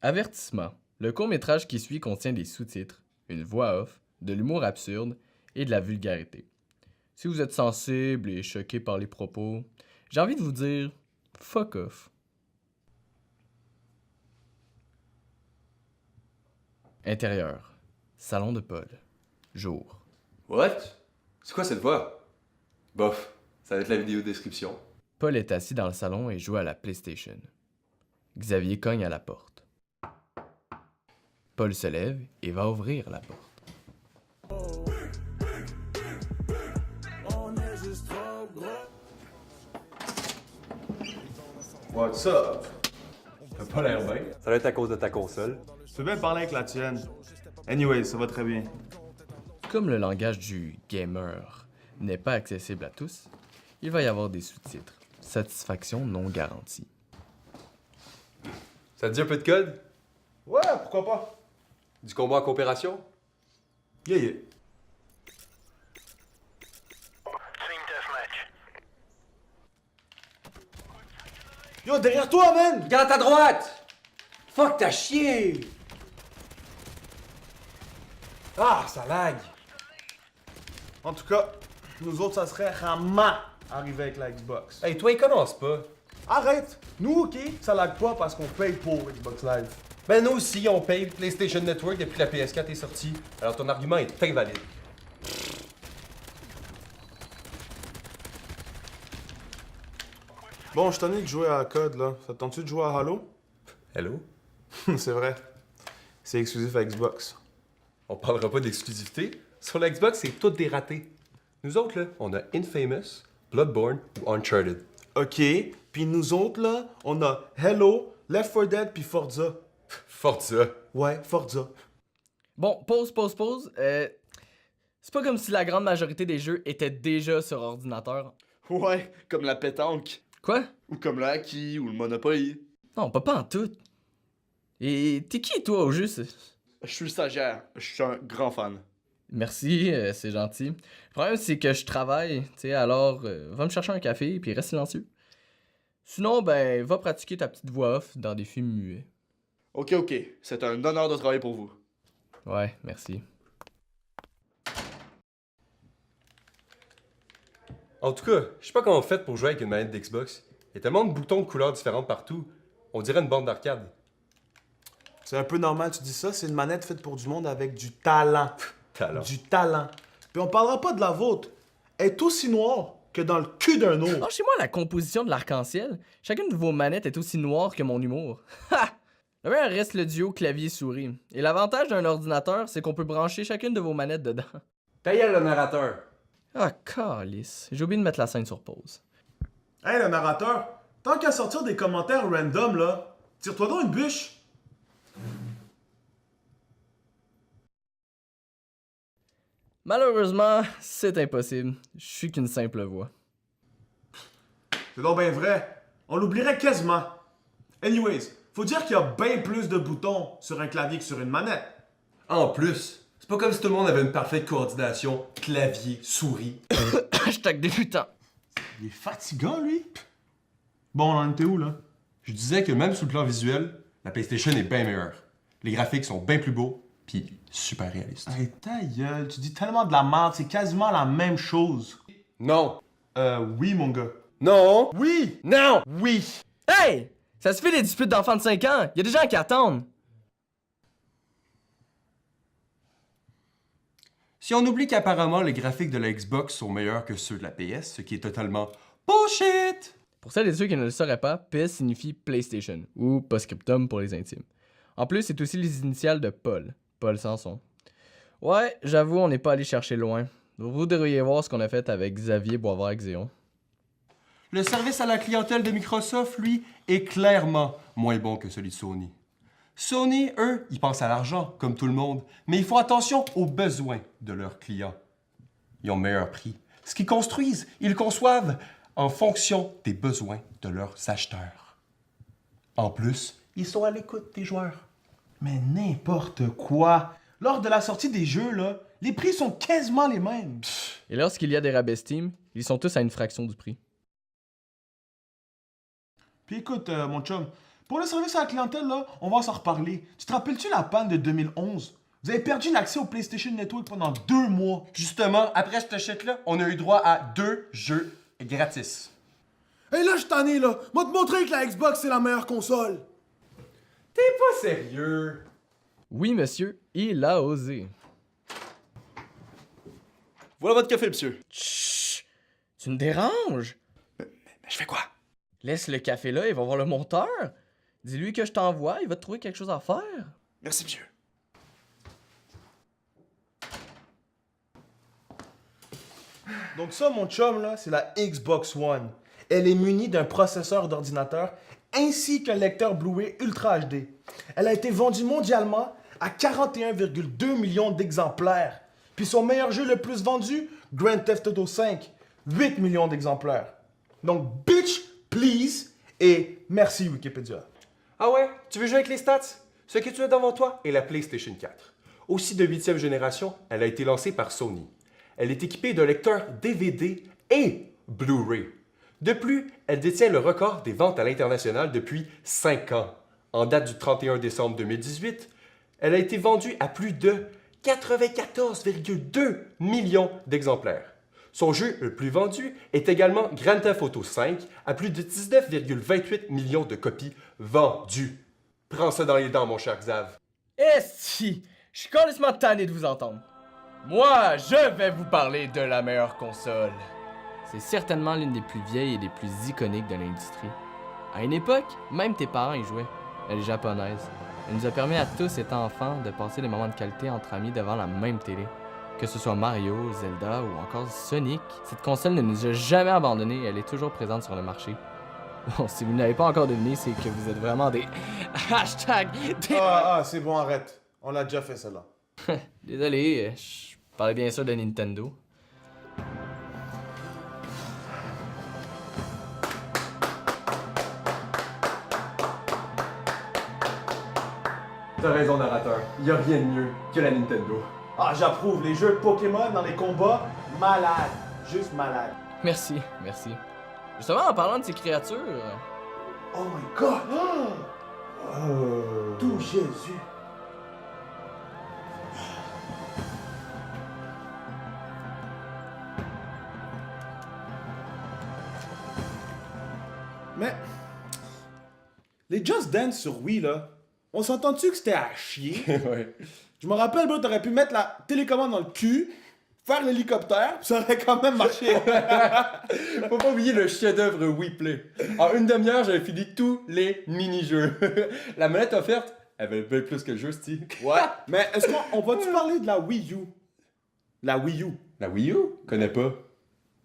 Avertissement. Le court-métrage qui suit contient des sous-titres, une voix off, de l'humour absurde et de la vulgarité. Si vous êtes sensible et choqué par les propos, j'ai envie de vous dire fuck off. Intérieur. Salon de Paul. Jour. What? C'est quoi cette voix? Bof, ça va être la vidéo description. Paul est assis dans le salon et joue à la PlayStation. Xavier cogne à la porte. Paul se lève et va ouvrir la porte. What's up? T'as pas l'air bien. Ça va être à cause de ta console. Tu peux bien parler avec la tienne. Anyway, ça va très bien. Comme le langage du gamer n'est pas accessible à tous, il va y avoir des sous-titres. Satisfaction non garantie. Ça te dit un peu de code? Ouais, pourquoi pas? Du combat en coopération? Yeah, yeah. Yo, derrière toi, man! Regarde à ta droite! Fuck, t'as chié! Ah, ça lag! En tout cas, nous autres, ça serait rama arriver avec la Xbox. Hey, toi, il commence pas. Arrête! Nous, ok, ça lag pas parce qu'on paye pour Xbox Live. Ben nous aussi, on paye PlayStation Network depuis que la PS4 est sortie. Alors ton argument est invalide. Bon, je t'en ai que jouer à Code, là. Ça te tente-tu de jouer à Halo? Hello? C'est vrai. C'est exclusif à Xbox. On parlera pas d'exclusivité. Sur la Xbox, c'est tout des ratés. Nous autres, là, on a Infamous, Bloodborne ou Uncharted. Ok, puis nous autres, là, on a Halo, Left 4 Dead puis Forza. Forza. Ouais, Forza. Bon, pause. C'est pas comme si la grande majorité des jeux étaient déjà sur ordinateur. Ouais, comme la pétanque. Quoi? Ou comme le hockey, ou le Monopoly. Non, pas en tout. Et t'es qui toi au juste? Je suis le stagiaire. Je suis un grand fan. Merci, c'est gentil. Le problème c'est que je travaille, tu sais, alors va me chercher un café puis reste silencieux. Sinon, ben, va pratiquer ta petite voix off dans des films muets. Ok. C'est un honneur de travailler pour vous. Ouais, merci. En tout cas, je sais pas comment on fait pour jouer avec une manette d'Xbox. Il y a tellement de boutons de couleurs différentes partout. On dirait une bande d'arcade. C'est un peu normal, tu dis ça, c'est une manette faite pour du monde avec du talent. Talent. Du talent. Puis on parlera pas de la vôtre. Elle est aussi noire que dans le cul d'un autre. Lâchez-moi la composition de l'arc-en-ciel. Chacune de vos manettes est aussi noire que mon humour. Ha! Le meilleur reste le duo clavier-souris. Et l'avantage d'un ordinateur, c'est qu'on peut brancher chacune de vos manettes dedans. Taillez le narrateur. Ah, calice. J'ai oublié de mettre la scène sur pause. Hey, le narrateur, tant qu'à sortir des commentaires random, là, tire-toi donc une bûche. Malheureusement, c'est impossible. Je suis qu'une simple voix. C'est donc bien vrai. On l'oublierait quasiment. Anyways, faut dire qu'il y a bien plus de boutons sur un clavier que sur une manette. En plus, c'est pas comme si tout le monde avait une parfaite coordination clavier, souris. Hashtag débutant. Il est fatigant, lui. Bon, on en était où, là? Je disais que même sous le plan visuel, la PlayStation est bien meilleure. Les graphiques sont bien plus beaux, puis super réalistes. Hey, ta gueule, tu dis tellement de la merde, c'est quasiment la même chose. Non. Oui, mon gars. Non. Oui! Non. Oui! Hey! Ça se fait les disputes d'enfants de 5 ans. Y a des gens qui attendent. Si on oublie qu'apparemment les graphiques de la Xbox sont meilleurs que ceux de la PS, ce qui est totalement bullshit! Pour celles et ceux qui ne le sauraient pas, PS signifie PlayStation, ou Postscriptum pour les intimes. En plus, c'est aussi les initiales de Paul. Paul Sanson. Ouais, j'avoue, on n'est pas allé chercher loin. Vous devriez voir ce qu'on a fait avec Xavier Boisvert-Xéon. Le service à la clientèle de Microsoft, lui, est clairement moins bon que celui de Sony. Sony, eux, ils pensent à l'argent, comme tout le monde, mais ils font attention aux besoins de leurs clients. Ils ont meilleur prix. Ce qu'ils construisent, ils le conçoivent en fonction des besoins de leurs acheteurs. En plus, ils sont à l'écoute des joueurs. Mais n'importe quoi. Lors de la sortie des jeux, là, les prix sont quasiment les mêmes. Et lorsqu'il y a des rabais Steam, ils sont tous à une fraction du prix. Puis écoute, mon chum, Pour le service à la clientèle, là, on va s'en reparler. Tu te rappelles-tu la panne de 2011? Vous avez perdu l'accès au PlayStation Network pendant 2 mois. Justement, après cette chute-là, on a eu droit à 2 jeux gratis. Hey là, je t'en ai là. Moi te montrer que la Xbox c'est la meilleure console. T'es pas sérieux? Oui, monsieur, il a osé. Voilà votre café, monsieur. Chut! Tu me déranges? Mais je fais quoi? Laisse le café là, il va voir le monteur. Dis-lui que je t'envoie, il va te trouver quelque chose à faire. Merci, monsieur. Donc ça, mon chum, là, c'est la Xbox One. Elle est munie d'un processeur d'ordinateur ainsi qu'un lecteur Blu-ray Ultra HD. Elle a été vendue mondialement à 41,2 millions d'exemplaires. Puis son meilleur jeu le plus vendu, Grand Theft Auto V, 8 millions d'exemplaires. Donc, bitch, please, et merci Wikipédia. Ah ouais? Tu veux jouer avec les stats? Ce que tu as devant toi est la PlayStation 4. Aussi de 8e génération, elle a été lancée par Sony. Elle est équipée d'un lecteur DVD et Blu-ray. De plus, elle détient le record des ventes à l'international depuis 5 ans. En date du 31 décembre 2018, elle a été vendue à plus de 94,2 millions d'exemplaires. Son jeu le plus vendu est également Grand Theft Auto V à plus de 19,28 millions de copies vendues. Prends ça dans les dents, mon cher Xav. Esti! Je suis complètement tanné de vous entendre. Moi, je vais vous parler de la meilleure console. C'est certainement l'une des plus vieilles et des plus iconiques de l'industrie. À une époque, même tes parents y jouaient. Elle est japonaise. Elle nous a permis à tous, étant enfants, de passer des moments de qualité entre amis devant la même télé. Que ce soit Mario, Zelda ou encore Sonic, cette console ne nous a jamais abandonnés et elle est toujours présente sur le marché. Bon, si vous n'avez pas encore deviné, c'est que vous êtes vraiment des hashtag des... C'est bon, arrête. On l'a déjà fait, celle-là. Désolé, je parlais bien sûr de Nintendo. T'as raison, narrateur. Y a rien de mieux que la Nintendo. Ah, j'approuve. Les jeux de Pokémon dans les combats, malade. Juste malade. Merci, merci. Justement, en parlant de ces créatures... Oh my god! Tout Jésus! Mais... les Just Dance sur Wii, là, on s'entend-tu que c'était à chier? Ouais. Je me rappelle, bro, t'aurais pu mettre la télécommande dans le cul, faire l'hélicoptère, pis ça aurait quand même marché. Faut pas oublier le chef-d'œuvre WePlay. En une demi-heure, j'avais fini tous les mini-jeux. La manette offerte, elle valait bien plus que le jeu, Steve. Ouais. Mais est-ce qu'on va-tu parler de la Wii U? La Wii U. La Wii U? Connais pas.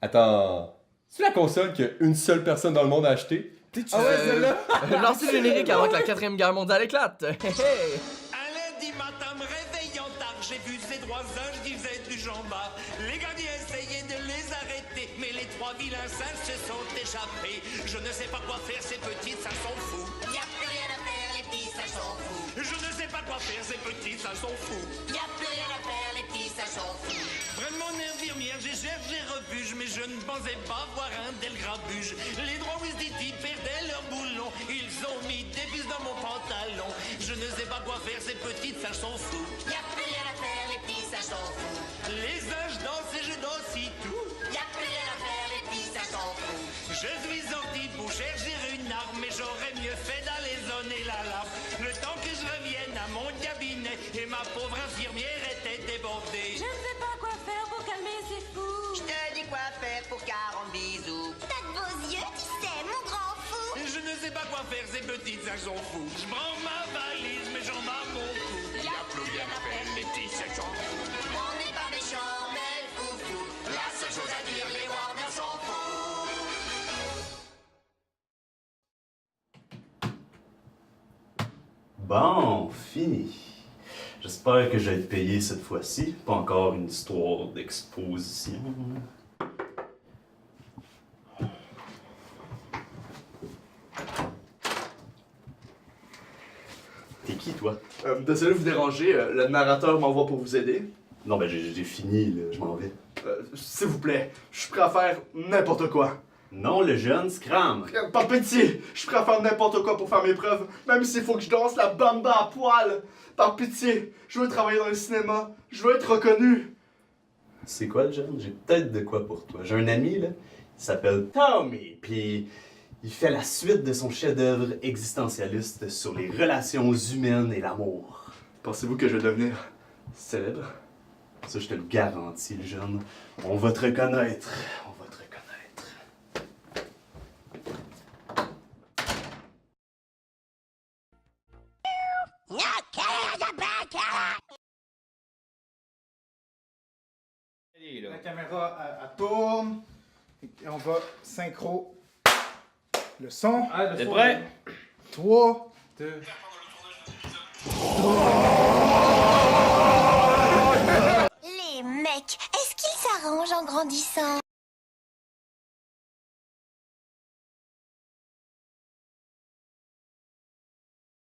Attends. C'est la console qu'une seule personne dans le monde a acheté? Ah ouais, celle-là! Lancez le générique avant que la 4e guerre mondiale éclate! Hey, hey. Un lundi matin, me réveillant tard, j'ai vu ces 3 singes qui faisaient du jambard. Les gardiens essayaient de les arrêter, mais les 3 vilains singes se sont échappés. Je ne sais pas quoi faire, ces petites, ça s'en fout. Y a plus rien à faire, les petits, ça s'en fout. Je ne sais pas quoi faire, ces petites, ça s'en fout. Y a plus rien à faire, les petits, ça s'en fout. Prenne mon infirmière, j'ai cherché refuge, mais je ne pensais pas voir un tel grabuge. Les 3 Wistiti perdaient leur boulon, ils ont mis des puces dans mon pantalon. Je ne sais pas quoi faire, ces petites, ça s'en fout. Y a plus rien à faire, les petits, ça s'en fout. Les singes dansent et je danse aussi tout. Y a plus rien à faire, les petits, ça s'en fout. Je suis sorti pour chercher une arme, mais j'aurais mieux fait d'aller sonner l'alarme. Le temps que je revienne à mon cabinet, et ma pauvre infirmière était débordée. Je ne sais pas quoi faire pour calmer ces fous. Je te dis quoi faire pour 40 bisous. T'as de beaux yeux, tu sais, mon grand fou. Je ne sais pas quoi faire, ces petites, ça s'en fout. Je prends ma valise, mais j'en bats mon cou. Y a plus rien à faire, Les petits, ça s'en fout. on n'est pas méchants, mais foufou. La seule chose à dire, les Warner s'en foutent. Bon, fini. J'espère que je vais être payé cette fois-ci. Pas encore une histoire d'exposition. T'es qui, toi? Désolé de vous déranger, le narrateur m'envoie pour vous aider. Non, ben j'ai fini, là. Je m'en vais. S'il vous plaît, je suis prêt à faire n'importe quoi. Non, le jeune Scram. Par pitié, je suis prêt à faire n'importe quoi pour faire mes preuves, même s'il faut que je danse la bamba à poil. Par pitié, je veux travailler dans le cinéma, je veux être reconnu. C'est quoi le jeune? J'ai peut-être de quoi pour toi. J'ai un ami, là, il s'appelle Tommy, puis il fait la suite de son chef-d'œuvre existentialiste sur les relations humaines et l'amour. Pensez-vous que je vais devenir célèbre? Ça, je te le garantis, le jeune. On va te reconnaître. On va te reconnaître. La caméra, elle tourne. Et on va synchro. Le son. T'es prêt? 3, 2... Les mecs, est-ce qu'ils s'arrangent en grandissant?